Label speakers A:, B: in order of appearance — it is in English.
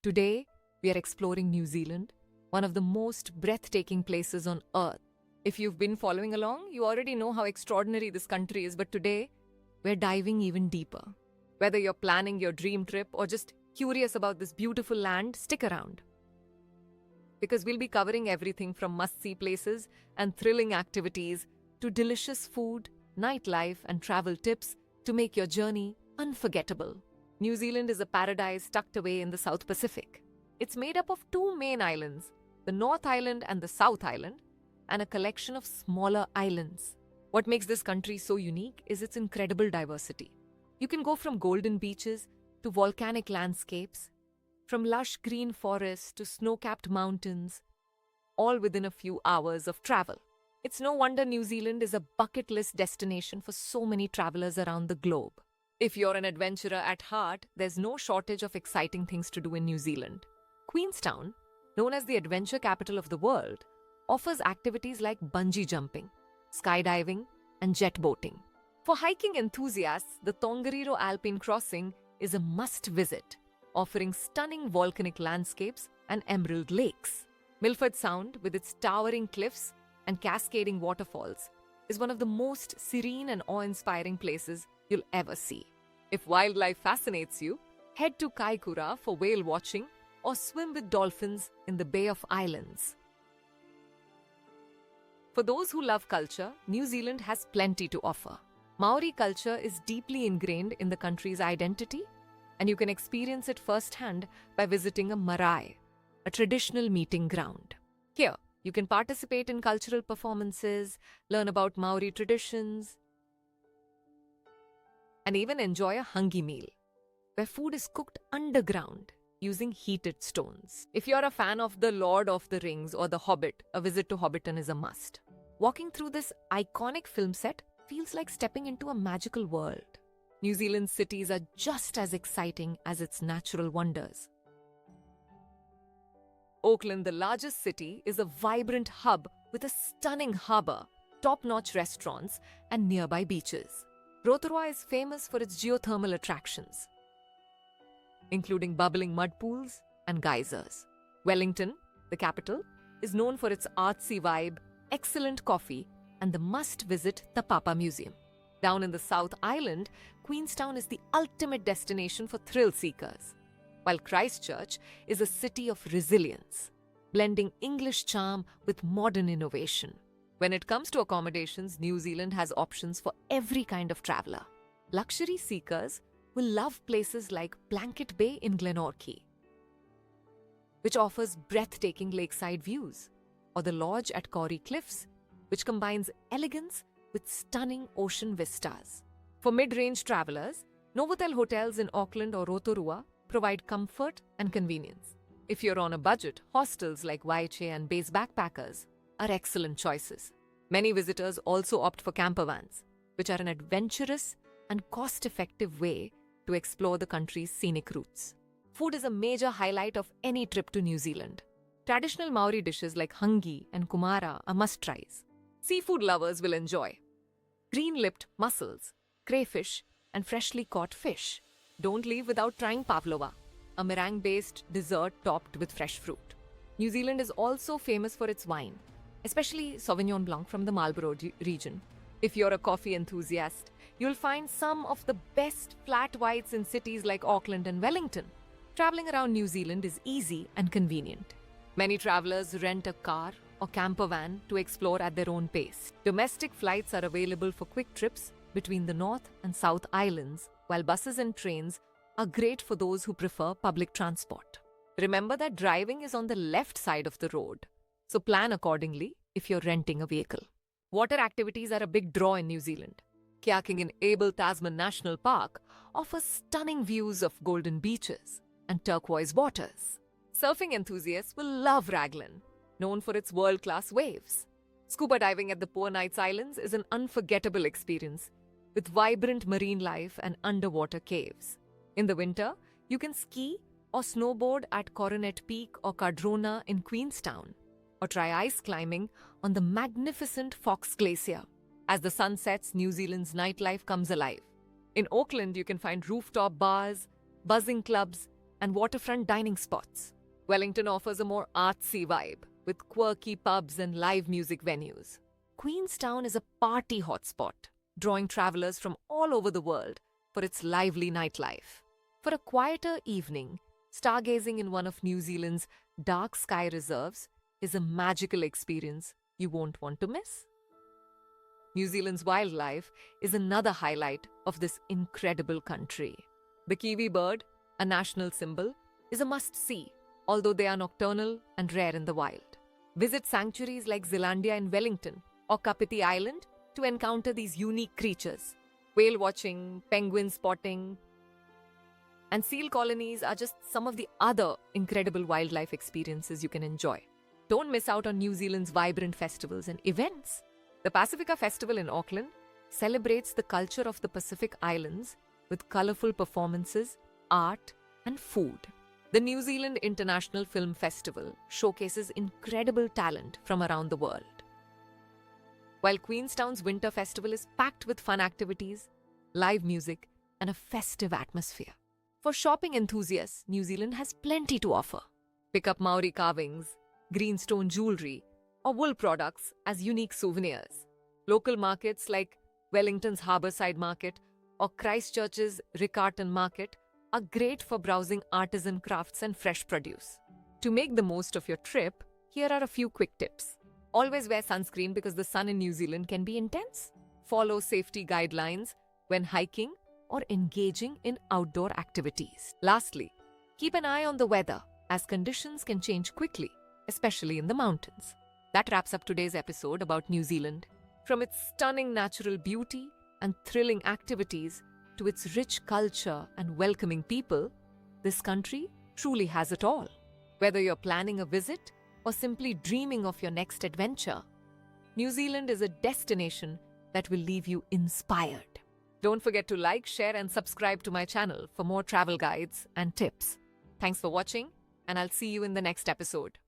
A: Today, we are exploring New Zealand, one of the most breathtaking places on Earth. If you've been following along, you already know how extraordinary this country is, but today, we're diving even deeper. Whether you're planning your dream trip or just curious about this beautiful land, stick around. Because we'll be covering everything from must-see places and thrilling activities to delicious food, nightlife, and travel tips to make your journey unforgettable. New Zealand is a paradise tucked away in the South Pacific. It's made up of two main islands, the North Island and the South Island, and a collection of smaller islands. What makes this country so unique is its incredible diversity. You can go from golden beaches to volcanic landscapes, from lush green forests to snow-capped mountains, all within a few hours of travel. It's no wonder New Zealand is a bucket list destination for so many travelers around the globe. If you're an adventurer at heart, there's no shortage of exciting things to do in New Zealand. Queenstown, known as the adventure capital of the world, offers activities like bungee jumping, skydiving, and jet boating. For hiking enthusiasts, the Tongariro Alpine Crossing is a must-visit, offering stunning volcanic landscapes and emerald lakes. Milford Sound, with its towering cliffs and cascading waterfalls, is one of the most serene and awe-inspiring places you'll ever see. If wildlife fascinates you, head to Kaikoura for whale watching or swim with dolphins in the Bay of Islands. For those who love culture, New Zealand has plenty to offer. Māori culture is deeply ingrained in the country's identity, and you can experience it firsthand by visiting a marae, a traditional meeting ground. Here, you can participate in cultural performances, learn about Maori traditions, and even enjoy a hangi meal, where food is cooked underground using heated stones. If you're a fan of The Lord of the Rings or The Hobbit, a visit to Hobbiton is a must. Walking through this iconic film set feels like stepping into a magical world. New Zealand's cities are just as exciting as its natural wonders. Auckland, the largest city, is a vibrant hub with a stunning harbour, top-notch restaurants, and nearby beaches. Rotorua is famous for its geothermal attractions, including bubbling mud pools and geysers. Wellington, the capital, is known for its artsy vibe, excellent coffee, and the must-visit Tapapa Museum. Down in the South Island, Queenstown is the ultimate destination for thrill-seekers, while Christchurch is a city of resilience, blending English charm with modern innovation. When it comes to accommodations, New Zealand has options for every kind of traveller. Luxury seekers will love places like Blanket Bay in Glenorchy, which offers breathtaking lakeside views, or the Lodge at Corrie Cliffs, which combines elegance with stunning ocean vistas. For mid-range travellers, Novotel hotels in Auckland or Rotorua provide comfort and convenience. If you're on a budget, hostels like Waiche and Base Backpackers are excellent choices. Many visitors also opt for campervans, which are an adventurous and cost-effective way to explore the country's scenic routes. Food is a major highlight of any trip to New Zealand. Traditional Maori dishes like hangi and kumara are must-tries. Seafood lovers will enjoy green-lipped mussels, crayfish, and freshly caught fish. Don't leave without trying pavlova, a meringue-based dessert topped with fresh fruit. New Zealand is also famous for its wine, especially Sauvignon Blanc from the Marlborough region. If you're a coffee enthusiast, you'll find some of the best flat whites in cities like Auckland and Wellington. Traveling around New Zealand is easy and convenient. Many travelers rent a car or camper van to explore at their own pace. Domestic flights are available for quick trips between the North and South Islands, while buses and trains are great for those who prefer public transport. Remember that driving is on the left side of the road, so plan accordingly if you're renting a vehicle. Water activities are a big draw in New Zealand. Kayaking in Abel Tasman National Park offers stunning views of golden beaches and turquoise waters. Surfing enthusiasts will love Raglan, known for its world-class waves. Scuba diving at the Poor Knights Islands is an unforgettable experience, with vibrant marine life and underwater caves. In the winter, you can ski or snowboard at Coronet Peak or Cardrona in Queenstown, or try ice climbing on the magnificent Fox Glacier. As the sun sets, New Zealand's nightlife comes alive. In Auckland, you can find rooftop bars, buzzing clubs, and waterfront dining spots. Wellington offers a more artsy vibe, with quirky pubs and live music venues. Queenstown is a party hotspot, drawing travelers from all over the world for its lively nightlife. For a quieter evening, stargazing in one of New Zealand's dark sky reserves is a magical experience you won't want to miss. New Zealand's wildlife is another highlight of this incredible country. The kiwi bird, a national symbol, is a must-see, although they are nocturnal and rare in the wild. Visit sanctuaries like Zealandia in Wellington or Kapiti Island to encounter these unique creatures. Whale watching, penguin spotting, and seal colonies are just some of the other incredible wildlife experiences you can enjoy. Don't miss out on New Zealand's vibrant festivals and events. The Pacifica Festival in Auckland celebrates the culture of the Pacific Islands with colorful performances, art, and food. The New Zealand International Film Festival showcases incredible talent from around the world. While Queenstown's Winter Festival is packed with fun activities, live music, and a festive atmosphere. For shopping enthusiasts, New Zealand has plenty to offer. Pick up Māori carvings, greenstone jewelry, or wool products as unique souvenirs. Local markets like Wellington's Harbourside Market or Christchurch's Riccarton Market are great for browsing artisan crafts and fresh produce. To make the most of your trip, here are a few quick tips. Always wear sunscreen because the sun in New Zealand can be intense. Follow safety guidelines when hiking or engaging in outdoor activities. Lastly, keep an eye on the weather as conditions can change quickly, especially in the mountains. That wraps up today's episode about New Zealand. From its stunning natural beauty and thrilling activities to its rich culture and welcoming people, this country truly has it all. Whether you're planning a visit or simply dreaming of your next adventure, New Zealand is a destination that will leave you inspired. Don't forget to like, share, and subscribe to my channel for more travel guides and tips. Thanks for watching, and I'll see you in the next episode.